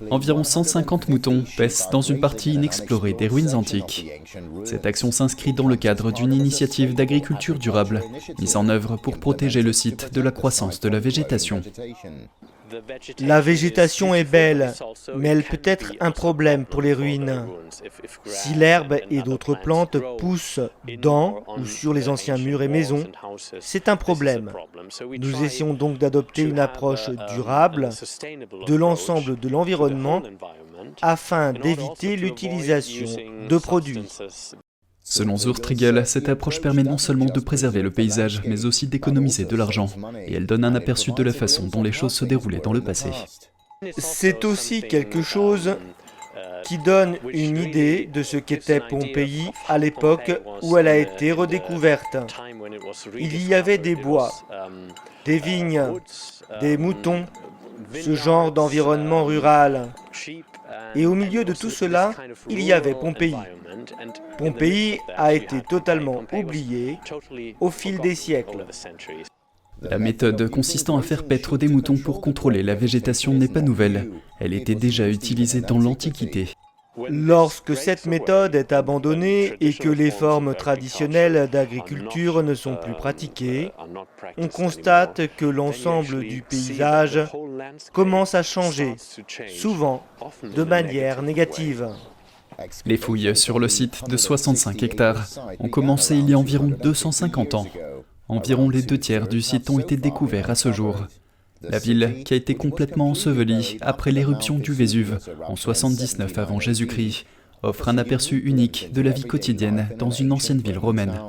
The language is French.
Environ 150 moutons paissent dans une partie inexplorée des ruines antiques. Cette action s'inscrit dans le cadre d'une initiative d'agriculture durable, mise en œuvre pour protéger le site de la croissance de la végétation. La végétation est belle, mais elle peut être un problème pour les ruines. Si l'herbe et d'autres plantes poussent dans ou sur les anciens murs et maisons, c'est un problème. Nous essayons donc d'adopter une approche durable de l'ensemble de l'environnement afin d'éviter l'utilisation de produits. Selon Zurtriegel, cette approche permet non seulement de préserver le paysage, mais aussi d'économiser de l'argent, et elle donne un aperçu de la façon dont les choses se déroulaient dans le passé. C'est aussi quelque chose qui donne une idée de ce qu'était Pompéi à l'époque où elle a été redécouverte. Il y avait des bois, des vignes, des moutons, ce genre d'environnement rural. Et au milieu de tout cela, il y avait Pompéi. Pompéi a été totalement oubliée au fil des siècles. La méthode consistant à faire paître des moutons pour contrôler la végétation n'est pas nouvelle. Elle était déjà utilisée dans l'Antiquité. Lorsque cette méthode est abandonnée et que les formes traditionnelles d'agriculture ne sont plus pratiquées, on constate que l'ensemble du paysage commence à changer, souvent de manière négative. Les fouilles sur le site de 65 hectares ont commencé il y a environ 250 ans. Environ les 2/3 du site ont été découverts à ce jour. La ville, qui a été complètement ensevelie après l'éruption du Vésuve en 79 avant Jésus-Christ, offre un aperçu unique de la vie quotidienne dans une ancienne ville romaine.